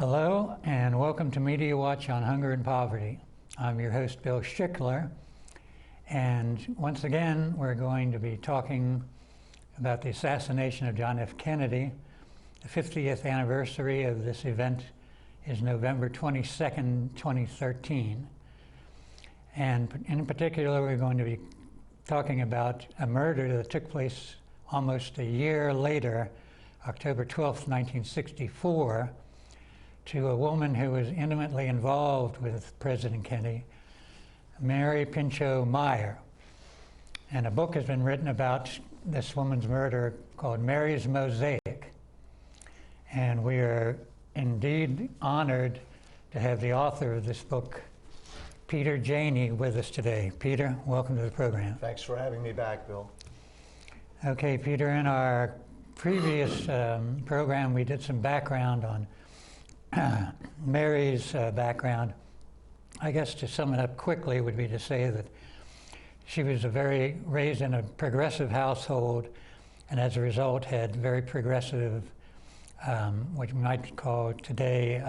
Hello and welcome to Media Watch on Hunger and Poverty. I'm your host, Bill Schickler, and once again we're going to be talking about the assassination of John F. Kennedy. The 50th anniversary of this event is November 22nd, 2013. And in particular, we're going to be talking about a murder that took place almost a year later, October 12th, 1964, to a woman who was intimately involved with President Kennedy, Mary Pinchot Meyer. And a book has been written about this woman's murder called Mary's Mosaic. And we are indeed honored to have the author of this book, PeterJanney, with us today. Peter, welcome to the program. Thanks for having me back, Bill. Okay, Peter, in our previous program, we did some background on Mary's background. I guess to sum it up quickly would be to say that she was raised in a progressive household, and as a result had very progressive, what you might call today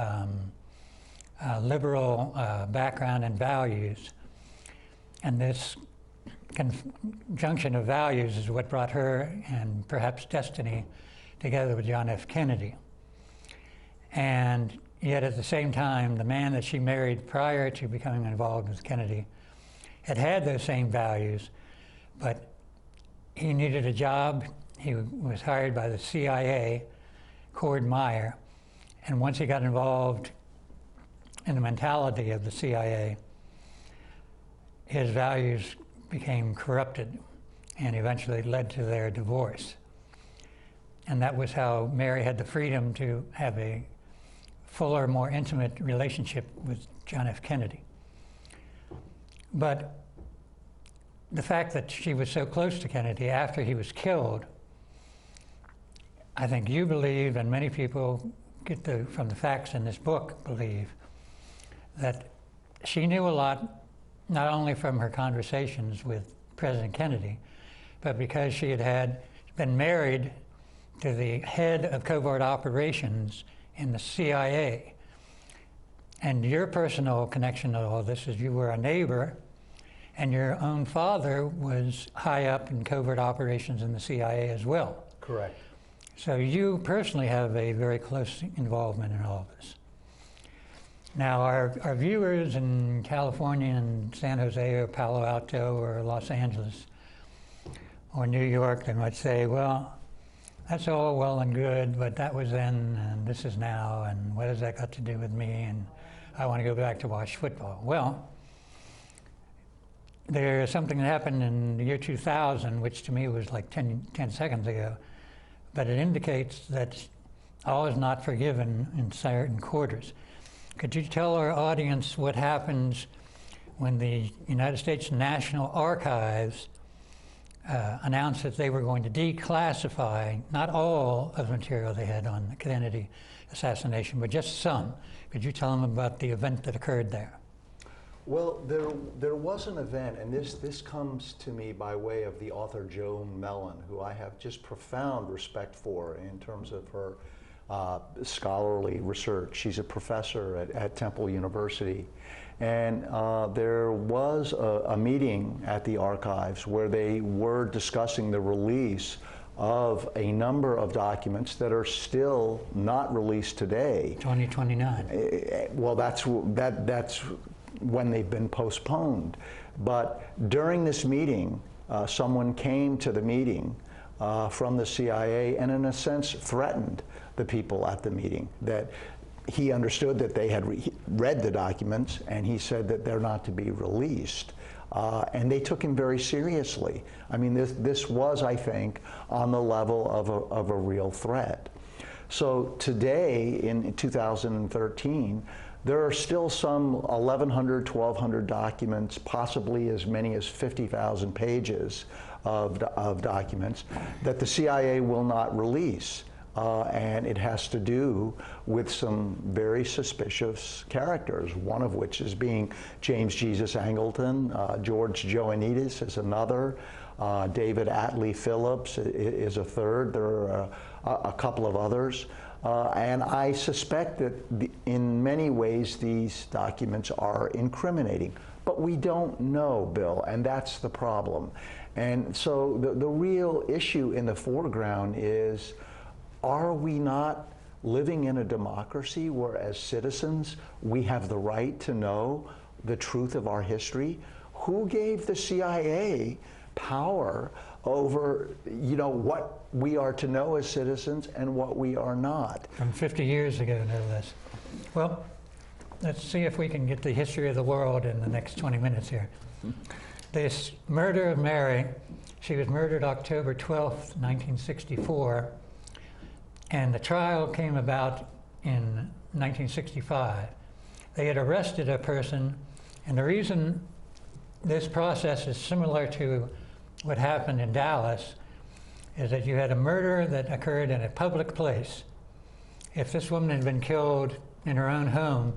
liberal background and values. And this conjunction of values is what brought her and perhaps destiny together with John F. Kennedy. And yet at the same time, the man that she married prior to becoming involved with Kennedy had those same values, but he needed a job. He was hired by the CIA, Cord Meyer, and once he got involved in the mentality of the CIA, his values became corrupted and eventually led to their divorce. And that was how Mary had the freedom to have a fuller, more intimate relationship with John F. Kennedy. But the fact that she was so close to Kennedy after he was killed, I think you believe, and many people from the facts in this book believe, that she knew a lot, not only from her conversations with President Kennedy, but because she had been married to the head of covert operations in the CIA. And your personal connection to all this is you were a neighbor, and your own father was high up in covert operations in the CIA as well. Correct. So you personally have a very close involvement in all of this. Now, our viewers in California and San Jose or Palo Alto or Los Angeles or New York, they might say, well, that's all well and good, but that was then and this is now, and what has that got to do with me, and I want to go back to watch football. Well, there's something that happened in the year 2000, which to me was like 10 seconds ago, but it indicates that all is not forgiven in certain quarters. Could you tell our audience what happens when the United States National Archives announced that they were going to declassify not all of the material they had on the Kennedy assassination, but just some? Could you tell them about the event that occurred there? Well, there was an event, and this comes to me by way of the author Joan Mellon, who I have just profound respect for in terms of her scholarly research. She's a professor at Temple University. And there was a meeting at the archives where they were discussing the release of a number of documents that are still not released today. 2029. Well, that's when they've been postponed. But during this meeting, someone came to the meeting from the CIA and in a sense threatened the people at the meeting, that he understood that they had read the documents, and he said that they're not to be released. And they took him very seriously. I mean, this was, I think, on the level of a real threat. So today, in 2013, there are still some 1,100, 1,200 documents, possibly as many as 50,000 pages of documents that the CIA will not release. And it has to do with some very suspicious characters, one of which is being James Jesus Angleton. George Joannides is another. David Atlee Phillips is a third. There are a couple of others. And I suspect that in many ways these documents are incriminating. But we don't know, Bill, and that's the problem. And so the real issue in the foreground is, are we not living in a democracy where as citizens we have the right to know the truth of our history? Who gave the CIA power over, you know, what we are to know as citizens and what we are not? From 50 years ago, no less. Well, let's see if we can get the history of the world in the next 20 minutes here. This murder of Mary, she was murdered October 12th, 1964, and the trial came about in 1965. They had arrested a person, and the reason this process is similar to what happened in Dallas is that you had a murder that occurred in a public place. If this woman had been killed in her own home,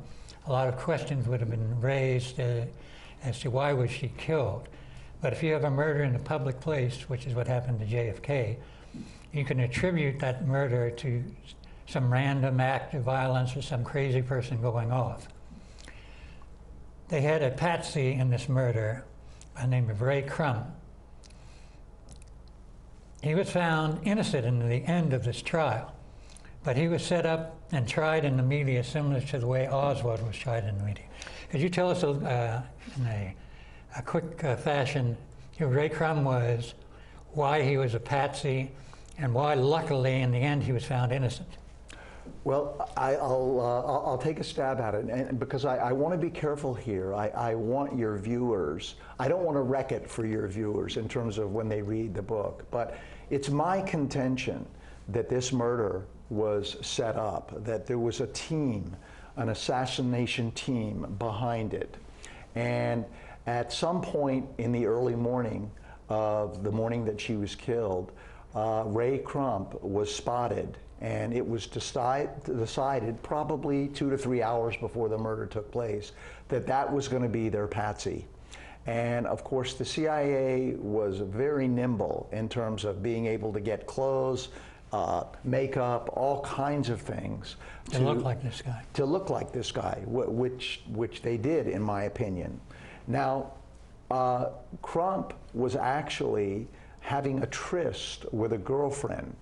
a lot of questions would have been raised as to why was she killed. But if you have a murder in a public place, which is what happened to JFK, you can attribute that murder to some random act of violence or some crazy person going off. They had a patsy in this murder by the name of Ray Crumb. He was found innocent in the end of this trial, but he was set up and tried in the media similar to the way Oswald was tried in the media. Could you tell us in a quick fashion who Ray Crumb was, why he was a patsy, and why luckily in the end he was found innocent? Well, I'll take a stab at it, and because I want to be careful here. I want your viewers, I don't want to wreck it for your viewers in terms of when they read the book, but it's my contention that this murder was set up, that there was a team, an assassination team behind it. And at some point in the early morning of the morning that she was killed, Ray Crumb was spotted, and it was decided probably 2 to 3 hours before the murder took place that that was going to be their patsy. And of course the CIA was very nimble in terms of being able to get clothes, makeup, all kinds of things to look like this guy. To look like this guy, which they did, in my opinion. Now, Crumb was actually having a tryst with a girlfriend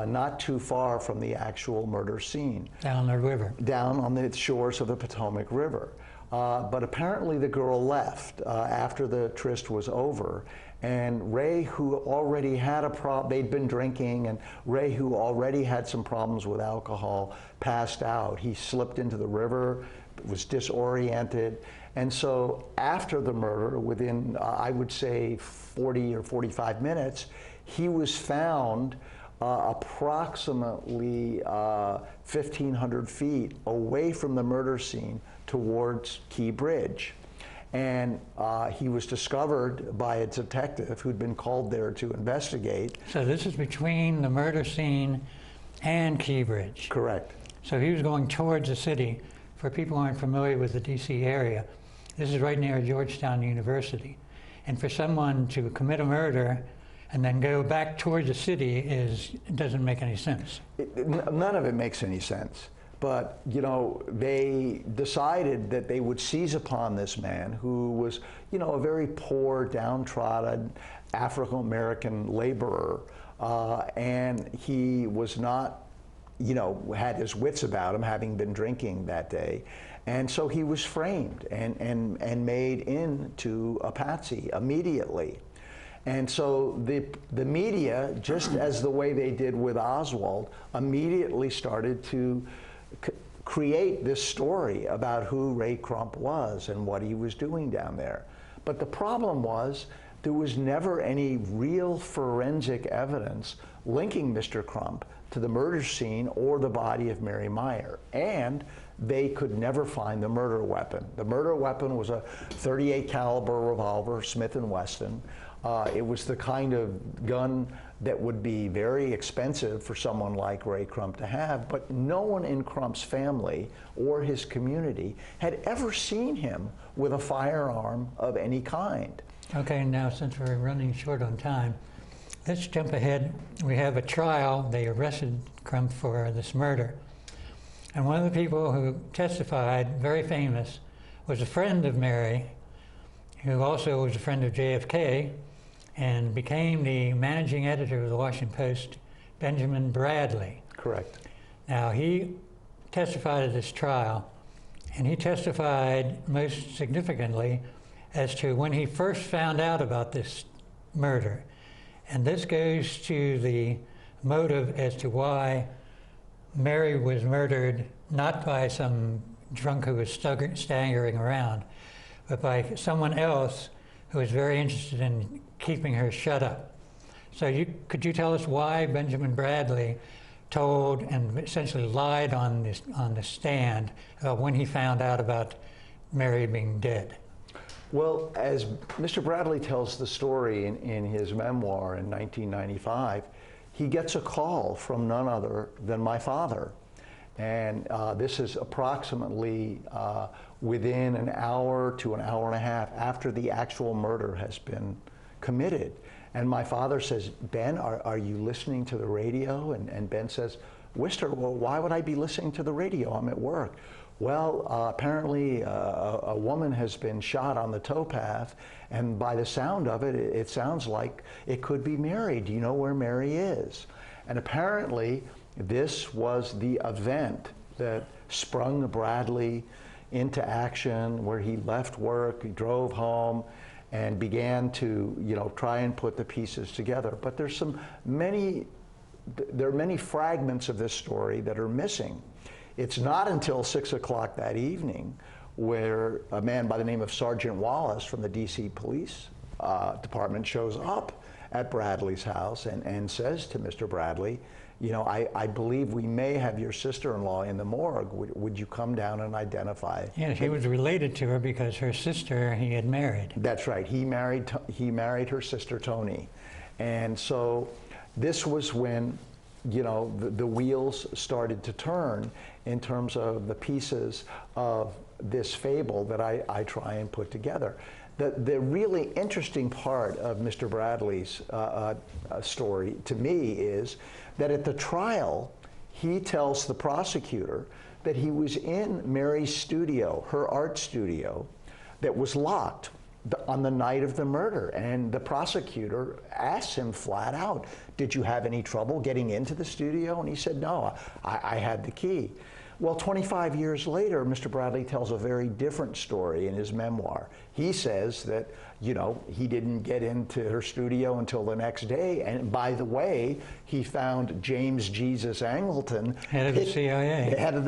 not too far from the actual murder scene. Down the river. Down on the shores of the Potomac River. But apparently the girl left after the tryst was over, and Ray, who already had a problem, they'd been drinking, and Ray, who already had some problems with alcohol, passed out. He slipped into the river, was disoriented, and so after the murder, within, I would say, 40 or 45 minutes, he was found approximately 1,500 feet away from the murder scene towards Key Bridge. And he was discovered by a detective who'd been called there to investigate. So this is between the murder scene and Key Bridge? Correct. So he was going towards the city. For people who aren't familiar with the DC area, this is right near Georgetown University. And for someone to commit a murder and then go back towards the city doesn't make any sense. None of it makes any sense. But, you know, they decided that they would seize upon this man who was, you know, a very poor, downtrodden African-American laborer. And he was not, you know, had his wits about him, having been drinking that day. And so he was framed and made into a patsy immediately. And so the media, just as the way they did with Oswald, immediately started to create this story about who Ray Crumb was and what he was doing down there. But the problem was there was never any real forensic evidence linking Mr. Crumb to the murder scene or the body of Mary Meyer. And they could never find the murder weapon. The murder weapon was a .38 caliber revolver, Smith & Wesson. It was the kind of gun that would be very expensive for someone like Ray Crumb to have, but no one in Crumb's family or his community had ever seen him with a firearm of any kind. Okay, now since we're running short on time, let's jump ahead. We have a trial. They arrested Crump for this murder. And one of the people who testified, very famous, was a friend of Mary, who also was a friend of JFK, and became the managing editor of the Washington Post, Benjamin Bradley. Correct. Now, he testified at this trial, and he testified most significantly as to when he first found out about this murder. And this goes to the motive as to why Mary was murdered, not by some drunk who was staggering around, but by someone else who was very interested in keeping her shut up. So could you tell us why Benjamin Bradley told and essentially lied on the stand when he found out about Mary being dead? Well, as Mr. Bradley tells the story in his memoir in 1995, he gets a call from none other than my father. And this is approximately within an hour to an hour and a half after the actual murder has been committed. And my father says, Ben, are you listening to the radio? And Ben says, Wister, well, why would I be listening to the radio? I'm at work. Well, apparently a woman has been shot on the towpath, and by the sound of it, it sounds like it could be Mary. Do you know where Mary is? And apparently, this was the event that sprung Bradley into action, where he left work, he drove home, and began to, try and put the pieces together. But there are many fragments of this story that are missing. It's not until 6 o'clock that evening where a man by the name of Sergeant Wallace from the DC Police Department shows up at Bradley's house and says to Mr. Bradley, I believe we may have your sister-in-law in the morgue. Would you come down and identify? Yeah, he was related to her because her sister he had married. That's right. He married her sister, Tony. And so this was when the wheels started to turn in terms of the pieces of this fable that I try and put together. The really interesting part of Mr. Bradley's story to me is that at the trial, he tells the prosecutor that he was in Mary's studio, her art studio, that was locked on the night of the murder. And the prosecutor asked him flat out, did you have any trouble getting into the studio? And he said, no, I had the key. Well, 25 years later, Mr. Bradley tells a very different story in his memoir. He says that, he didn't get into her studio until the next day. And by the way, he found James Jesus Angleton, head of the CIA, head of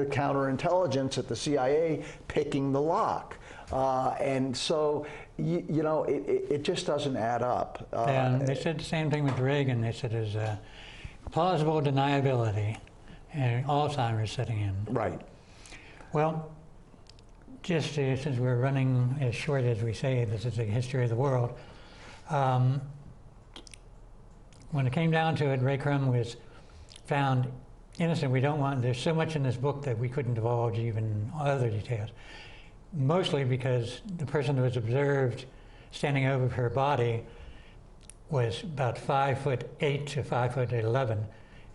counterintelligence at the CIA, picking the lock. And so, it just doesn't add up. And they said the same thing with Reagan. They said there's plausible deniability and Alzheimer's setting in. Right. Well, just since we're running as short as we say, this is a history of the world. When it came down to it, Ray Crump was found innocent. There's so much in this book that we couldn't divulge even other details. Mostly because the person who was observed standing over her body was about 5'8" to 5'11",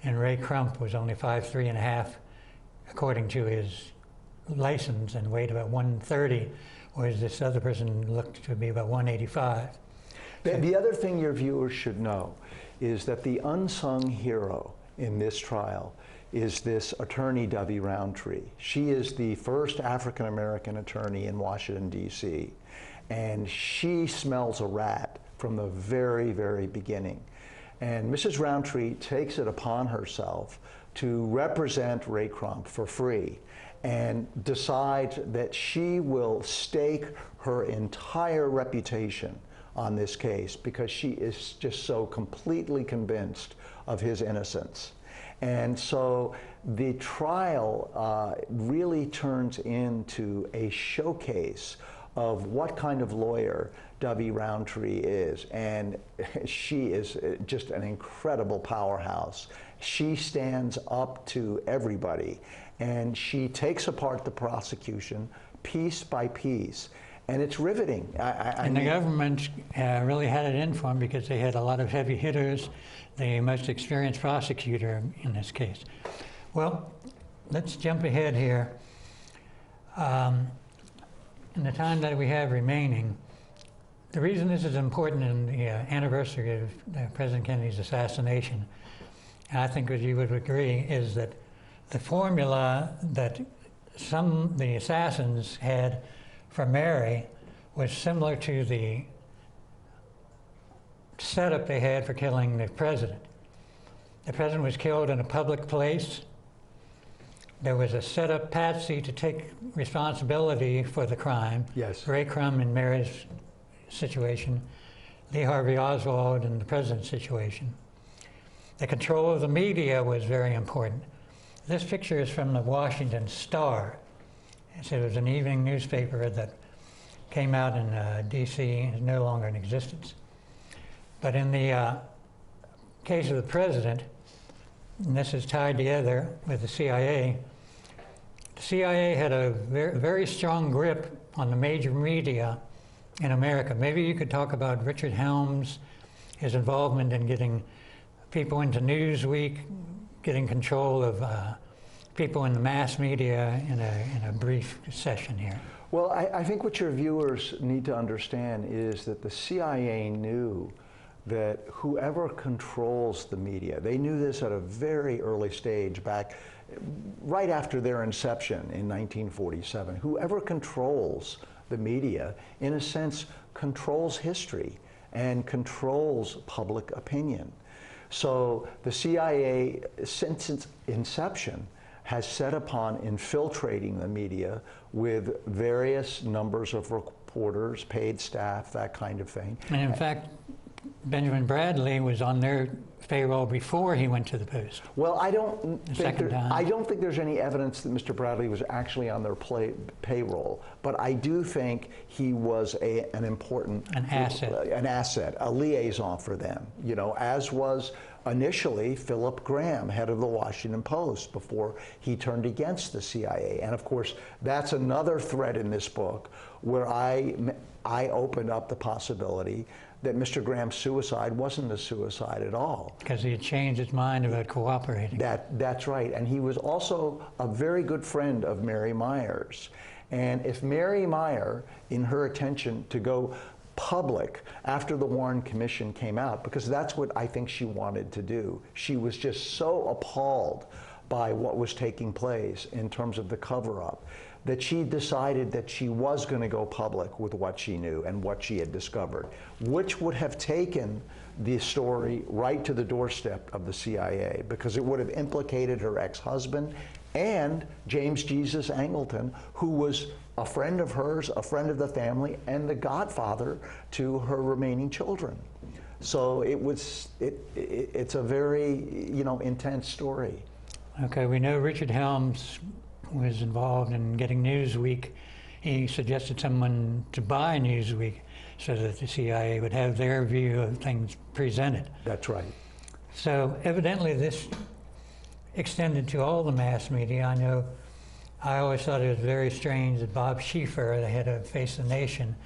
and Ray Crump was only 5'3½", according to his license, and weighed about 130, whereas this other person looked to be about 185. The other thing your viewers should know is that the unsung hero in this trial is this attorney, Dovie Roundtree. She is the first African-American attorney in Washington, D.C., and she smells a rat from the very, very beginning. And Mrs. Roundtree takes it upon herself to represent Ray Crump for free and decides that she will stake her entire reputation on this case because she is just so completely convinced of his innocence. And so the trial really turns into a showcase of what kind of lawyer Dovie Roundtree is. And she is just an incredible powerhouse. She stands up to everybody, and she takes apart the prosecution piece by piece. And it's riveting. And the government really had it in for them because they had a lot of heavy hitters, the most experienced prosecutor in this case. Well, let's jump ahead here. In the time that we have remaining, the reason this is important in the anniversary of President Kennedy's assassination, and I think that you would agree, is that the formula that the assassins had for Mary was similar to the setup they had for killing the president. The president was killed in a public place. There was a set-up patsy to take responsibility for the crime. Yes. Ray Crum in Mary's situation, Lee Harvey Oswald in the president's situation. The control of the media was very important. This picture is from the Washington Star. It was an evening newspaper that came out in D.C. and is no longer in existence. But in the case of the president, and this is tied together with the CIA had a very strong grip on the major media in America. Maybe you could talk about Richard Helms, his involvement in getting people into Newsweek, getting control of people in the mass media in a brief session here. Well, I think what your viewers need to understand is that the CIA knew that whoever controls the media, they knew this at a very early stage back right after their inception in 1947. Whoever controls the media, in a sense, controls history and controls public opinion. So the CIA, since its inception, has set upon infiltrating the media with various numbers of reporters, paid staff, that kind of thing. And in fact, Benjamin Bradley was on their payroll before he went to the Post. Well, I don't think there's any evidence that Mr. Bradley was actually on their payroll, but I do think he was an important asset, a liaison for them. You know, as was initially Philip Graham, head of the Washington Post, before he turned against the CIA. And of course, that's another thread in this book where I opened up the possibility that Mr. Graham's suicide wasn't a suicide at all. Because he had changed his mind about cooperating. That's right. And he was also a very good friend of Mary Meyer's. And if Mary Meyer, in her attention to go public after the Warren Commission came out, because that's what I think she wanted to do, she was just so appalled by what was taking place in terms of the cover-up, that she decided that she was going to go public with what she knew and what she had discovered, which would have taken the story right to the doorstep of the CIA, because it would have implicated her ex-husband and James Jesus Angleton, who was a friend of hers, a friend of the family, and the godfather to her remaining children. So it's a very, intense story. Okay, we know Richard Helms was involved in getting Newsweek. He suggested someone to buy Newsweek so that the CIA would have their view of things presented. That's right. So evidently this extended to all the mass media. I know I always thought it was very strange that Bob Schieffer, the head of Face the Nation,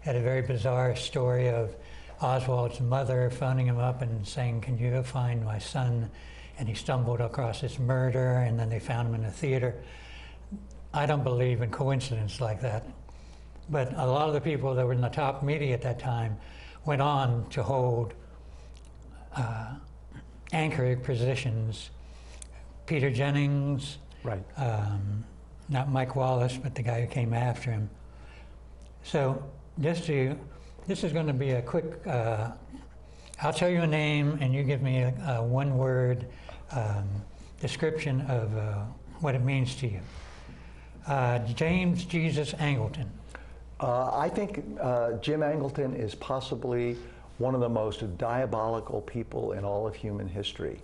had a very bizarre story of Oswald's mother phoning him up and saying, "Can you go find my son?" And he stumbled across this murder, and then they found him in a theater. I don't believe in coincidence like that. But a lot of the people that were in the top media at that time went on to hold anchor positions. Peter Jennings, right. Not Mike Wallace, but the guy who came after him. So this is going to be a quick, I'll tell you a name and you give me a one-word description of what it means to you. James Jesus Angleton. I think Jim Angleton is possibly one of the most diabolical people in all of human history.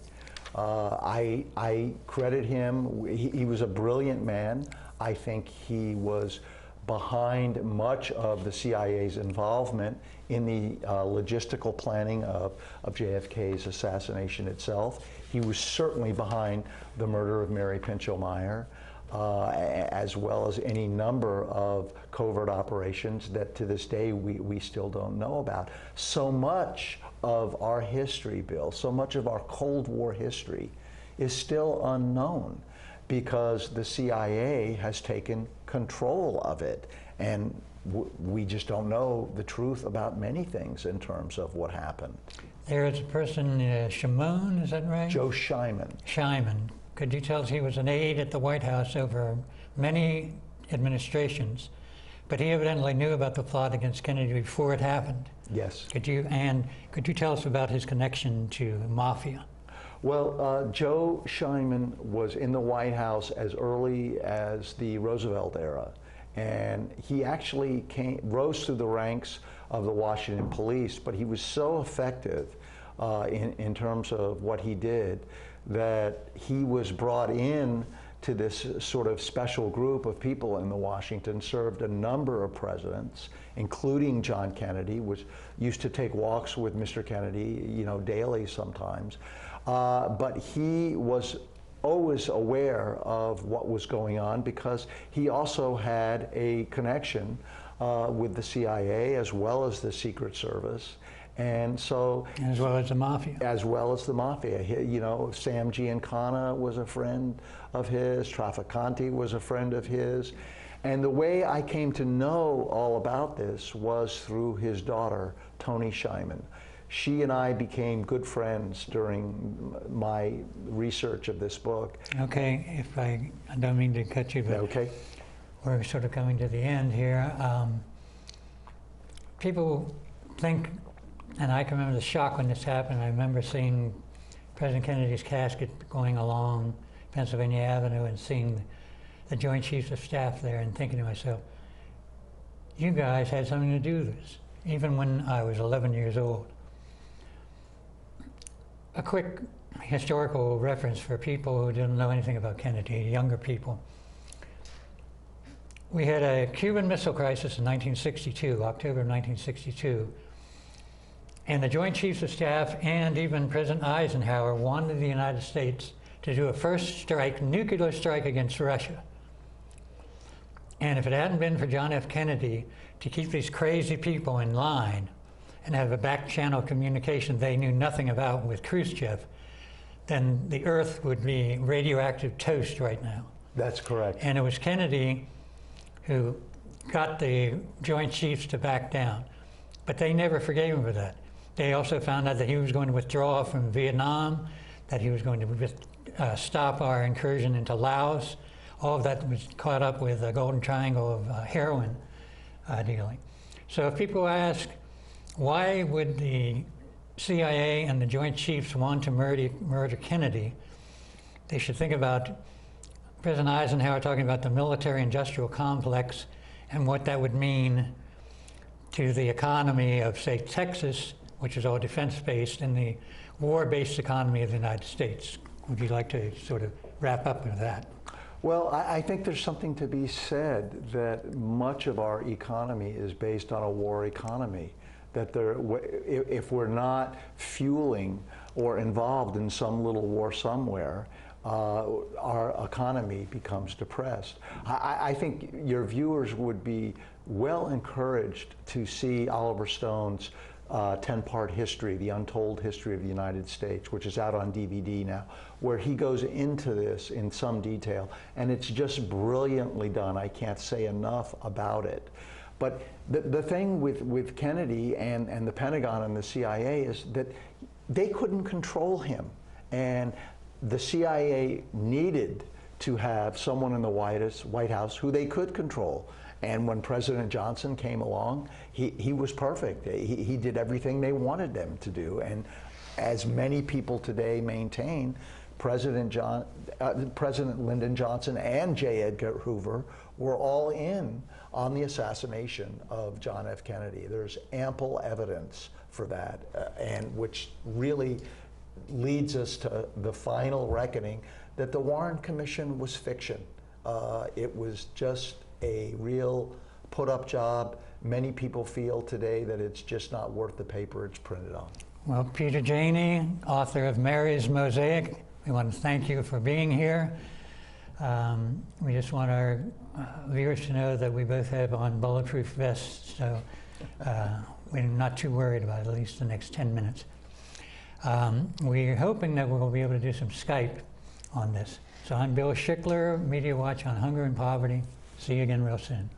I credit him. He was a brilliant man. I think he was behind much of the CIA's involvement in the logistical planning of JFK's assassination itself. He was certainly behind the murder of Mary Pinchot Meyer. as well as any number of covert operations that to this day we still don't know about. So much of our history, Bill, so much of our Cold War history is still unknown because the CIA has taken control of it, and we just don't know the truth about many things in terms of what happened. There is a person, Shimon, is that right? Joe Scheiman. Scheiman. Could you tell us he was an aide at the White House over many administrations, but he evidently knew about the plot against Kennedy before it happened. Yes. Could you tell us about his connection to mafia? Well, Joe Scheiman was in the White House as early as the Roosevelt era, and he actually rose through the ranks of the Washington police, but he was so effective in terms of what he did that he was brought in to this sort of special group of people in the Washington, served a number of presidents, including John Kennedy, used to take walks with Mr. Kennedy, you know, daily sometimes. But he was always aware of what was going on because he also had a connection with the CIA as well as the Secret Service. And so, as well as the mafia. As well as the mafia. You know, Sam Giancana was a friend of his, Trafficante was a friend of his. And the way I came to know all about this was through his daughter, Toni Scheiman. She and I became good friends during my research of this book. Okay, I don't mean to cut you, but okay. We're sort of coming to the end here. People think, and I can remember the shock when this happened. I remember seeing President Kennedy's casket going along Pennsylvania Avenue and seeing the Joint Chiefs of Staff there and thinking to myself, you guys had something to do with this, even when I was 11 years old. A quick historical reference for people who didn't know anything about Kennedy, younger people. We had a Cuban Missile Crisis in 1962, October of 1962, and the Joint Chiefs of Staff and even President Eisenhower wanted the United States to do a first strike, nuclear strike against Russia. And if it hadn't been for John F. Kennedy to keep these crazy people in line and have a back channel communication they knew nothing about with Khrushchev, then the earth would be radioactive toast right now. That's correct. And it was Kennedy who got the Joint Chiefs to back down. But they never forgave him for that. They also found out that he was going to withdraw from Vietnam, that he was going to stop our incursion into Laos. All of that was caught up with a golden triangle of heroin dealing. So if people ask, why would the CIA and the Joint Chiefs want to murder Kennedy, they should think about President Eisenhower talking about the military-industrial complex and what that would mean to the economy of, say, Texas, which is all defense-based, and the war-based economy of the United States. Would you like to sort of wrap up with that? Well, I think there's something to be said that much of our economy is based on a war economy. That if we're not fueling or involved in some little war somewhere, our economy becomes depressed. I think your viewers would be well encouraged to see Oliver Stone's 10-part history, The Untold History of the United States, which is out on DVD now, where he goes into this in some detail, and it's just brilliantly done. I can't say enough about it. But the thing with Kennedy and the Pentagon and the CIA is that they couldn't control him, and the CIA needed to have someone in the White House who they could control. And when President Johnson came along, he was perfect. He did everything they wanted them to do. And as many people today maintain, President Lyndon Johnson and J. Edgar Hoover were all in on the assassination of John F. Kennedy. There's ample evidence for that, and which really leads us to the final reckoning that the Warren Commission was fiction. It was just a real put-up job. Many people feel today that it's just not worth the paper it's printed on. Well, Peter Janney, author of Mary's Mosaic, we want to thank you for being here. We just want our viewers to know that we both have on bulletproof vests, so we're not too worried about at least the next 10 minutes. We're hoping that we'll be able to do some Skype on this. So I'm Bill Schickler, Media Watch on Hunger and Poverty. See you again real soon.